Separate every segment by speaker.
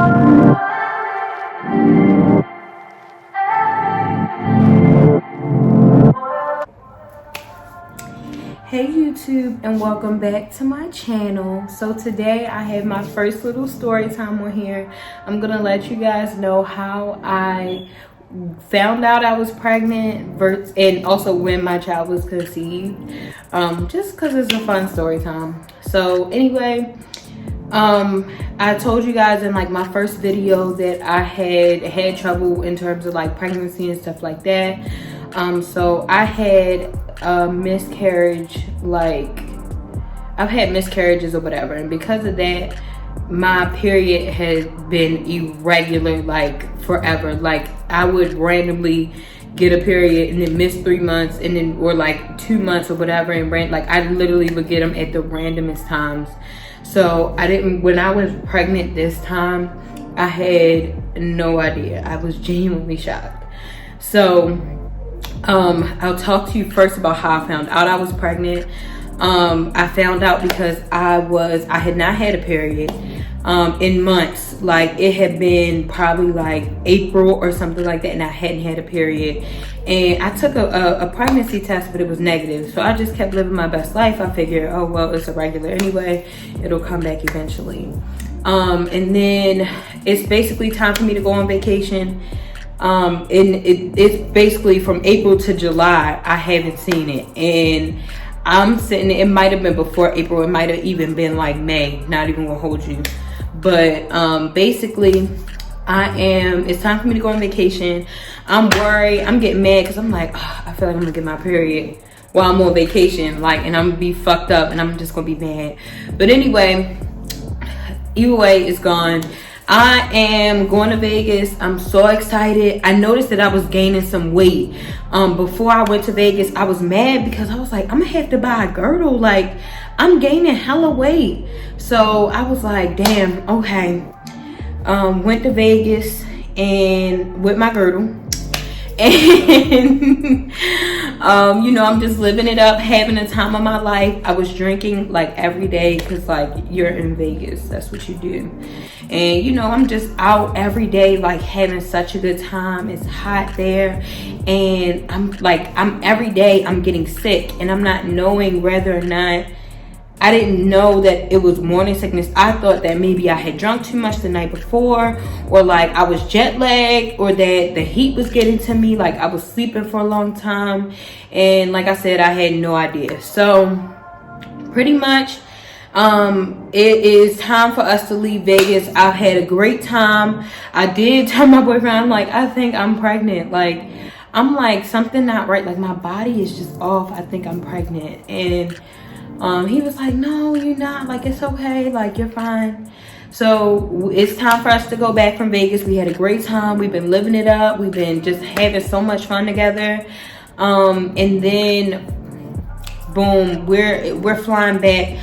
Speaker 1: Hey YouTube, and welcome back to my channel. So today I have my first little story time on here. I'm gonna let you guys know how I found out I was pregnant and also when my child was conceived, just because it's a fun story time. So anyway, I told you guys in like my first video that I had trouble in terms of like pregnancy and stuff like that. So I had a miscarriage, like I've had miscarriages or whatever, and because of that my period has been irregular like forever. Like I would randomly get a period and then miss 3 months and then or like 2 months or whatever, and like I literally would get them at the randomest times. So when I was pregnant this time, I had no idea. I was genuinely shocked. So I'll talk to you first about how I found out I was pregnant. I found out because I had not had a period in months. Like it had been probably like April or something like that, and I hadn't had a period. And I took a pregnancy test, but it was negative. So I just kept living my best life. I figured, oh well, it's irregular anyway, it'll come back eventually. And then it's basically time for me to go on vacation. And it's basically from April to July I haven't seen it, and I'm sitting, it might have been before April, it might have even been like May, not even gonna hold you. But basically it's time for me to go on vacation. I'm worried, I'm getting mad because I'm like, oh, I feel like I'm gonna get my period while I'm on vacation, like, and I'm gonna be fucked up and I'm just gonna be mad. But anyway, either way, it's gone. I am going to Vegas. I'm so excited. I noticed that I was gaining some weight. Before I went to Vegas, I was mad because I was like, I'm gonna have to buy a girdle. Like, I'm gaining hella weight. So I was like, damn, okay. Went to Vegas and with my girdle. And you know, I'm just living it up, having the time of my life. I was drinking like every day because like you're in Vegas, that's what you do. And you know, I'm just out every day, like having such a good time. It's hot there, and I'm every day I'm getting sick, and I'm not knowing whether or not, I didn't know that it was morning sickness. I thought that maybe I had drunk too much the night before, or like I was jet lagged, or that the heat was getting to me, like I was sleeping for a long time. And like I said, I had no idea. So pretty much it is time for us to leave Vegas. I've had a great time. I did tell my boyfriend, I'm like, I think I'm pregnant. Like, I'm like, something not right. Like my body is just off. I think I'm pregnant. And he was like, no, you're not. Like, it's okay. Like, you're fine. So it's time for us to go back from Vegas. We had a great time. We've been living it up. We've been just having so much fun together. And then boom, we're flying back,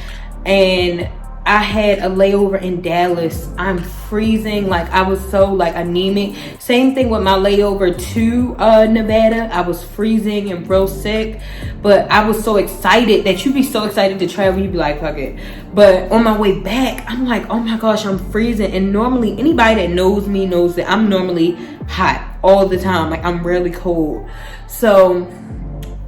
Speaker 1: and I had a layover in Dallas. I'm freezing. Like I was so like anemic. Same thing with my layover to Nevada. I was freezing and real sick, but I was so excited. That you'd be so excited to travel, you'd be like, fuck it. But on my way back, I'm like, oh my gosh, I'm freezing. And normally anybody that knows me knows that I'm normally hot all the time. Like I'm rarely cold. So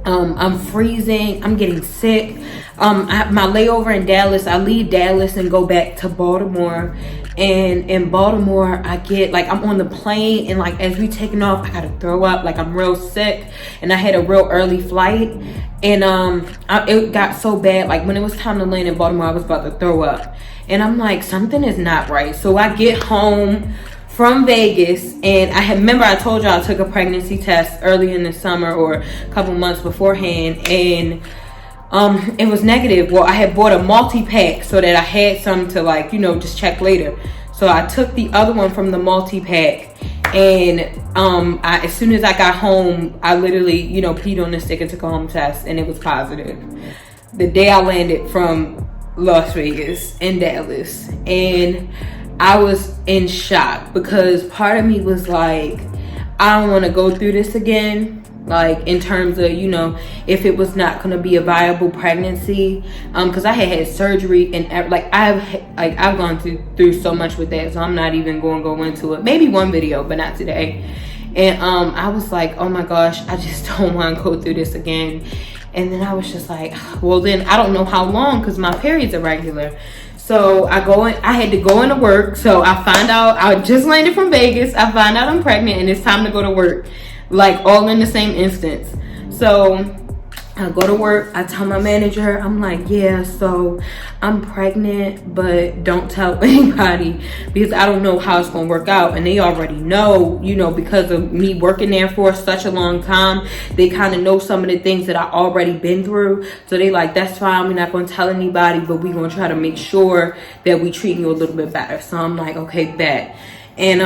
Speaker 1: I'm freezing, I'm getting sick. My layover in Dallas, I leave Dallas and go back to Baltimore. And in Baltimore, I get like, I'm on the plane, and like as we taking off, I gotta throw up. Like I'm real sick, and I had a real early flight, and it got so bad. Like when it was time to land in Baltimore, I was about to throw up, and I'm like, something is not right. So I get home from Vegas, and I told y'all I took a pregnancy test early in the summer or a couple months beforehand, and it was negative. Well, I had bought a multi-pack so that I had some to, like, you know, just check later. So I took the other one from the multi-pack, and as soon as I got home, I literally, you know, peed on the stick and took a home test, and it was positive the day I landed from Las Vegas in Dallas. And I was in shock because part of me was like, I don't want to go through this again. like in terms of, you know, if it was not going to be a viable pregnancy, because I had surgery and like I've gone through so much with that, so I'm not even going to go into it. Maybe one video, but not today. And I was like, oh my gosh, I just don't want to go through this again. And then I was just like, well, then I don't know how long, because my period's irregular. So I had to go into work. So I find out, I just landed from Vegas. I find out I'm pregnant and it's time to go to work, like all in the same instance. So I go to work, I tell my manager, I'm like, yeah, so I'm pregnant, but don't tell anybody because I don't know how it's gonna work out. And they already know, you know, because of me working there for such a long time, they kind of know some of the things that I already been through. So they like, that's fine, we're not gonna tell anybody, but we're gonna try to make sure that we treat you a little bit better. So I'm like, okay, bet. And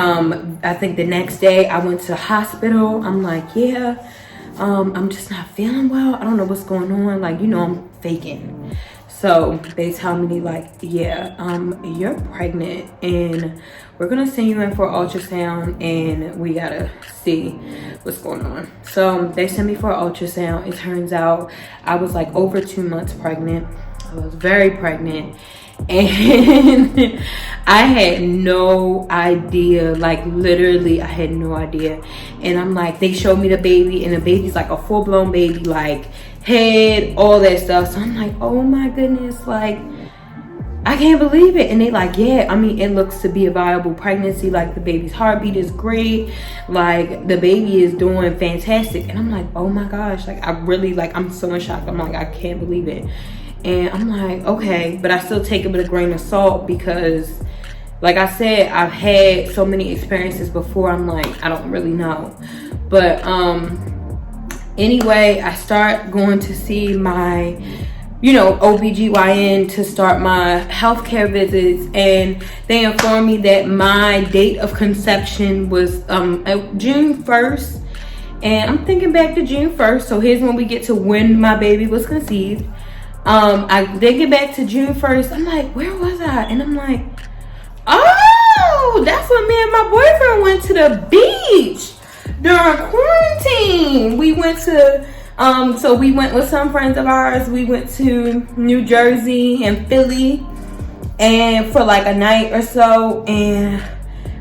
Speaker 1: I think the next day I went to the hospital. I'm like, yeah, I'm just not feeling well. I don't know what's going on. Like, you know, I'm faking. So they tell me like, yeah, you're pregnant and we're gonna send you in for ultrasound and we gotta see what's going on. So they sent me for ultrasound. It turns out I was like over 2 months pregnant. I was very pregnant. And I had no idea, like literally I had no idea. And I'm like, they showed me the baby and the baby's like a full-blown baby, like head, all that stuff. So I'm like, oh my goodness, like I can't believe it. And they like, yeah, I mean, it looks to be a viable pregnancy. Like the baby's heartbeat is great, like the baby is doing fantastic. And I'm like, oh my gosh, like I really, like I'm so in shock. I'm like, I can't believe it. And I'm like, okay, but I still take it with a grain of salt because, like I said, I've had so many experiences before. I'm like, I don't really know. But anyway, I start going to see my, you know, OBGYN to start my healthcare visits. And they informed me that my date of conception was June 1st. And I'm thinking back to June 1st. So here's when we get to when my baby was conceived. They get back to June 1st. I'm like, where was I? And I'm like, oh, that's when me and my boyfriend went to the beach during quarantine. We went to, so we went with some friends of ours. We went to New Jersey and Philly and for like a night or so. And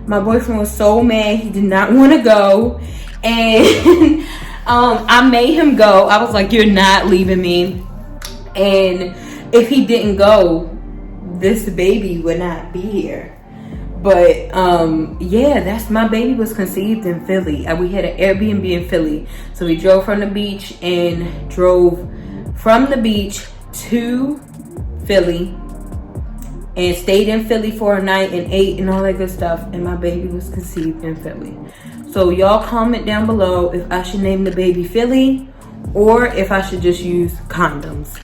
Speaker 1: my boyfriend was so mad. He did not want to go. And I made him go. I was like, you're not leaving me. And if he didn't go, this baby would not be here. But yeah, that's my baby was conceived in Philly. We had an Airbnb in Philly. So we drove from the beach and drove from the beach to Philly and stayed in Philly for a night and ate and all that good stuff. And my baby was conceived in Philly. So y'all comment down below if I should name the baby Philly or if I should just use condoms.